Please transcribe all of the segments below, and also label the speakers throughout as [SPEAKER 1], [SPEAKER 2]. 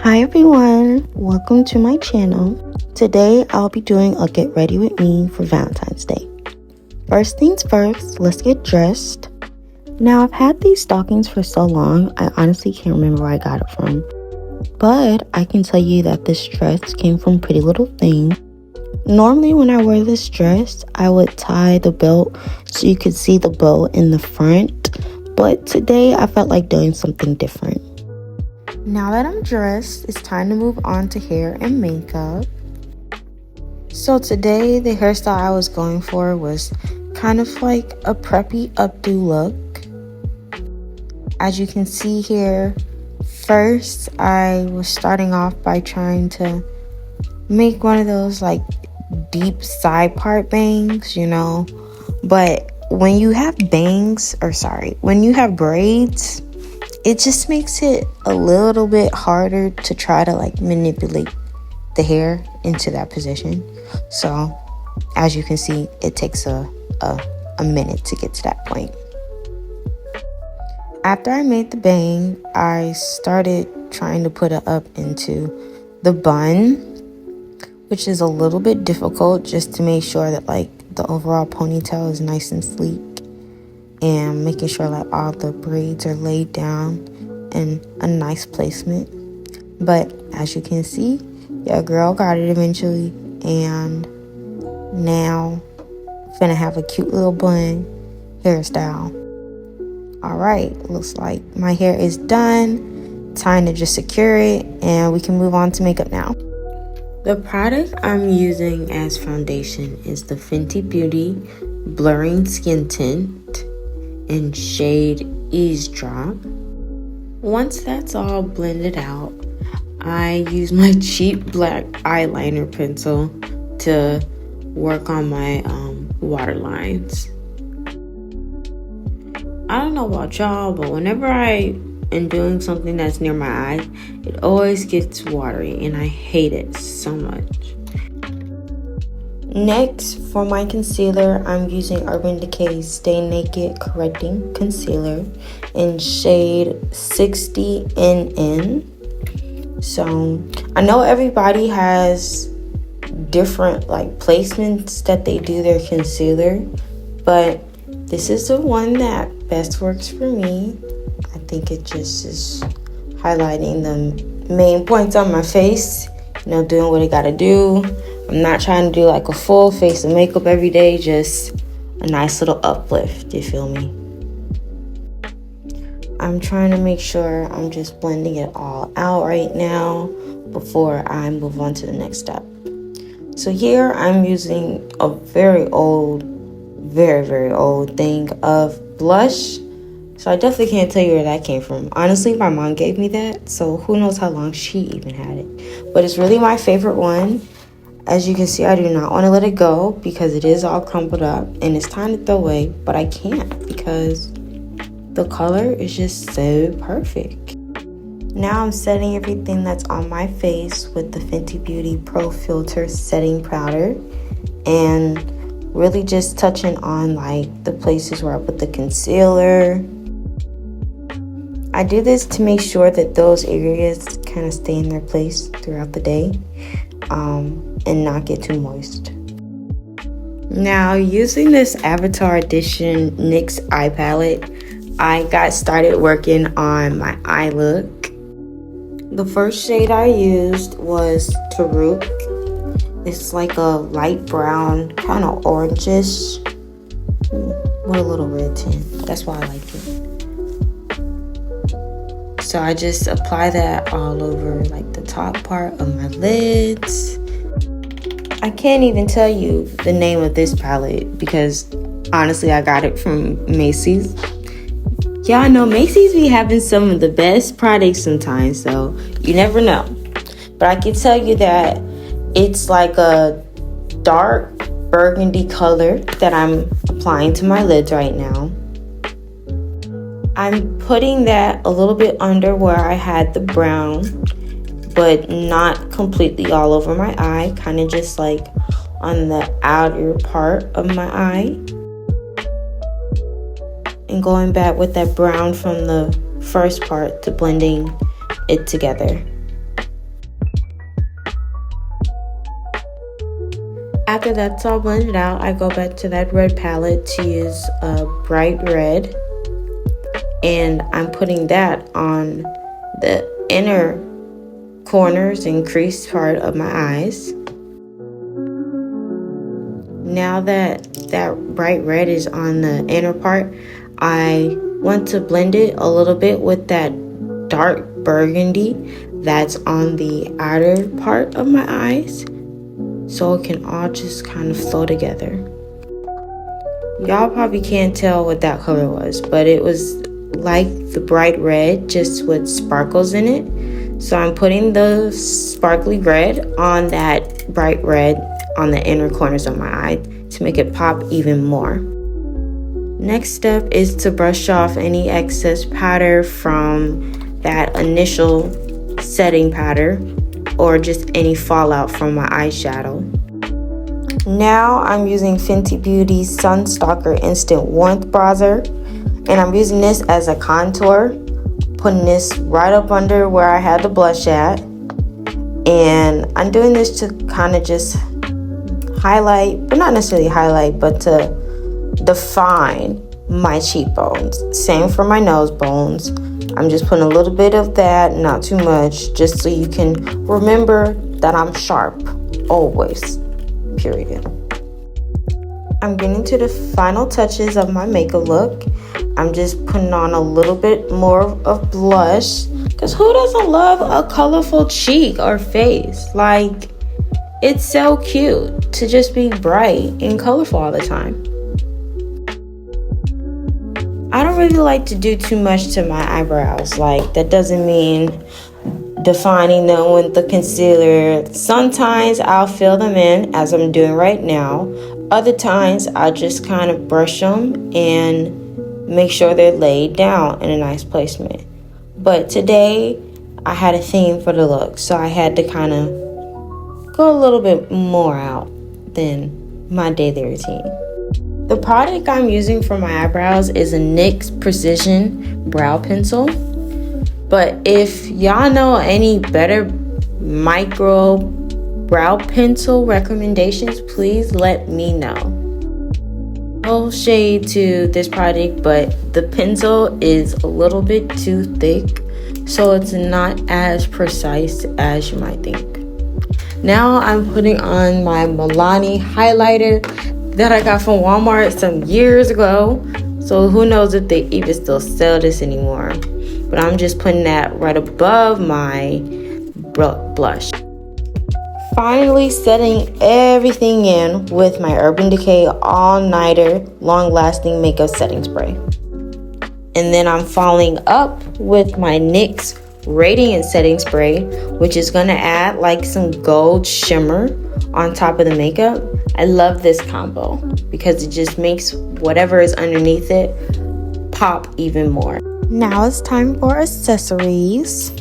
[SPEAKER 1] Hi everyone, welcome to my channel. Today I'll be doing a get ready with me for Valentine's Day. First things first, let's get dressed. Now I've had these stockings for so long, I honestly can't remember where I got it from. But I can tell you that this dress came from Pretty Little Thing. Normally when I wear this dress, I would tie the belt so you could see the bow in the front. But today I felt like doing something different. Now that I'm dressed, it's time to move on to hair and makeup. So today, the hairstyle I was going for was kind of like a preppy updo look. As you can see here, first I was starting off by trying to make one of those like deep side part bangs, But when you have when you have braids, it just makes it a little bit harder to try to like manipulate the hair into that position. So as you can see, it takes a minute to get to that point. After I made the bang, I started trying to put it up into the bun, which is a little bit difficult just to make sure that like the overall ponytail is nice and sleek, and making sure that all the braids are laid down in a nice placement. But as you can see, your girl got it eventually, and now finna have a cute little bun hairstyle. Alright, looks like my hair is done. Time to just secure it and we can move on to makeup now. The product I'm using as foundation is the Fenty Beauty Blurring Skin Tint in shade Eavesdrop. Once that's all blended out, I use my cheap black eyeliner pencil to work on my waterlines. I don't know about y'all, but whenever I am doing something that's near my eye, it always gets watery and I hate it so much. Next, for my concealer, I'm using Urban Decay's Stay Naked Correcting Concealer in shade 60NN. So, I know everybody has different like placements that they do their concealer, but this is the one that best works for me. I think it just is highlighting the main points on my face, doing what it gotta do. I'm not trying to do like a full face of makeup every day, just a nice little uplift, you feel me? I'm trying to make sure I'm just blending it all out right now before I move on to the next step. So here I'm using a very, very old thing of blush. So I definitely can't tell you where that came from. Honestly, my mom gave me that, so who knows how long she even had it. But it's really my favorite one. As you can see, I do not want to let it go because it is all crumpled up and it's time to throw away, but I can't because the color is just so perfect. Now I'm setting everything that's on my face with the Fenty Beauty Pro Filter Setting Powder and really just touching on like the places where I put the concealer. I do this to make sure that those areas kind of stay in their place throughout the day and not get too moist. Now, using this Avatar Edition NYX eye palette, I got started working on my eye look. The first shade I used was Taruk. It's like a light brown, kind of orangish, with a little red tint. That's why I like it. So I just apply that all over like the top part of my lids. I can't even tell you the name of this palette because honestly I got it from Macy's. Y'all know Macy's be having some of the best products sometimes, so you never know. But I can tell you that it's like a dark burgundy color that I'm applying to my lids right now. I'm putting that a little bit under where I had the brown, but not completely all over my eye, kind of just like on the outer part of my eye. And going back with that brown from the first part to blending it together. After that's all blended out, I go back to that red palette to use a bright red. And I'm putting that on the inner corners and crease part of my eyes. Now that that bright red is on the inner part, I want to blend it a little bit with that dark burgundy that's on the outer part of my eyes, so it can all just kind of flow together. Y'all probably can't tell what that color was, but it was like the bright red, just with sparkles in it. So I'm putting the sparkly red on that bright red on the inner corners of my eye to make it pop even more. Next step is to brush off any excess powder from that initial setting powder or just any fallout from my eyeshadow. Now I'm using Fenty Beauty's Sunstalker Instant Warmth Bronzer, and I'm using this as a contour, putting this right up under where I had the blush at. And I'm doing this to kind of just highlight, but not necessarily highlight, but to define my cheekbones. Same for my nose bones. I'm just putting a little bit of that, not too much, just so you can remember that I'm sharp, always, period. I'm getting to the final touches of my makeup look. I'm just putting on a little bit more of blush, because who doesn't love a colorful cheek or face? Like, it's so cute to just be bright and colorful all the time. I don't really like to do too much to my eyebrows. Like, that doesn't mean defining them with the concealer. Sometimes I'll fill them in, as I'm doing right now. Other times I'll just kind of brush them and make sure they're laid down in a nice placement. But today I had a theme for the look, so I had to kind of go a little bit more out than my daily routine. The product I'm using for my eyebrows is a NYX Precision Brow Pencil. But if y'all know any better micro brow pencil recommendations, please let me know. No shade to this product, but the pencil is a little bit too thick, so it's not as precise as you might think. Now I'm putting on my Milani highlighter that I got from Walmart some years ago, so who knows if they even still sell this anymore. But I'm just putting that right above my blush. Finally setting everything in with my Urban Decay All-Nighter Long-Lasting Makeup Setting Spray. And then I'm following up with my NYX Radiant Setting Spray, which is going to add like some gold shimmer on top of the makeup. I love this combo because it just makes whatever is underneath it pop even more. Now it's time for accessories.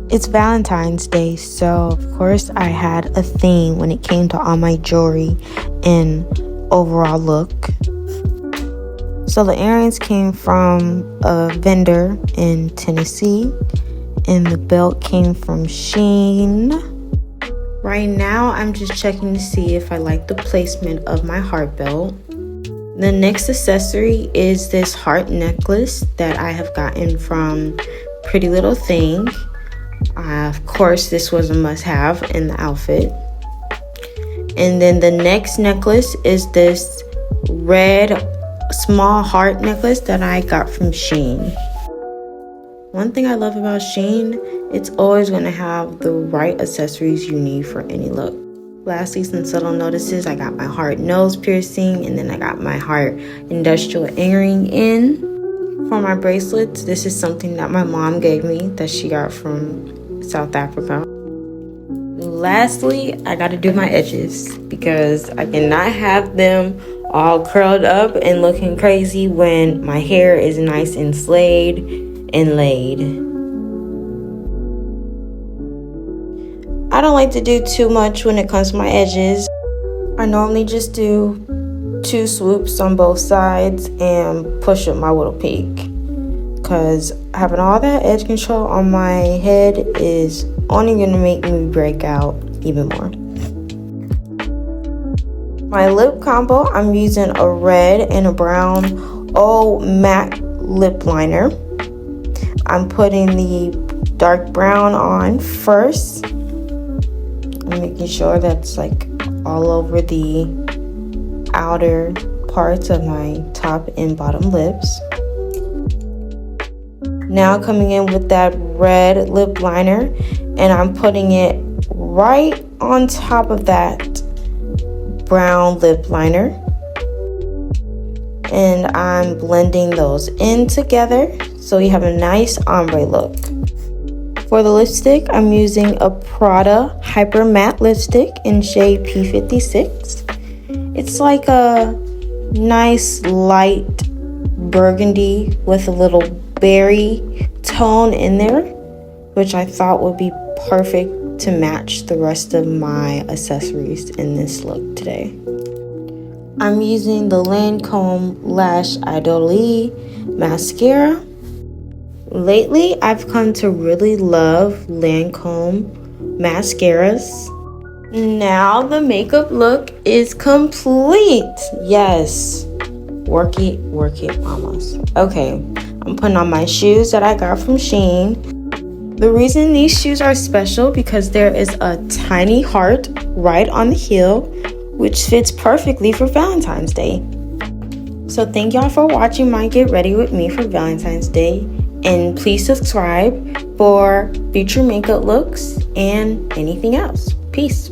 [SPEAKER 1] It's Valentine's Day, so of course I had a theme when it came to all my jewelry and overall look. So the earrings came from a vendor in Tennessee, and the belt came from Shein. Right now I'm just checking to see if I like the placement of my heart belt. The next accessory is this heart necklace that I have gotten from Pretty Little Thing. Of course, this was a must-have in the outfit. And then the next necklace is this red small heart necklace that I got from Shein. One thing I love about Shein, it's always going to have the right accessories you need for any look. Lastly, some subtle notices. I got my heart nose piercing, and then I got my heart industrial earring in. For my bracelets, this is something that my mom gave me that she got from South Africa. Lastly, I got to do my edges because I cannot have them all curled up and looking crazy when my hair is nice and slayed and laid. I don't like to do too much when it comes to my edges. I normally just do 2 swoops on both sides and push up my little peak, because having all that edge control on my head is only going to make me break out even more. My lip combo, I'm using a red and a brown matte lip liner. I'm putting the dark brown on first. I'm making sure that's like all over the outer parts of my top and bottom lips. Now coming in with that red lip liner, and I'm putting it right on top of that brown lip liner. And I'm blending those in together so you have a nice ombre look. For the lipstick, I'm using a Prada Hyper Matte lipstick in shade P56. It's like a nice light burgundy with a little berry tone in there, which I thought would be perfect to match the rest of my accessories in this look today. I'm using the Lancome Lash Idole mascara. Lately, I've come to really love Lancome mascaras. Now the makeup look is complete. Yes. Work it, mamas. Okay, I'm putting on my shoes that I got from Shein. The reason these shoes are special because there is a tiny heart right on the heel, which fits perfectly for Valentine's Day. So thank y'all for watching my Get Ready With Me for Valentine's Day. And please subscribe for future makeup looks and anything else. Peace.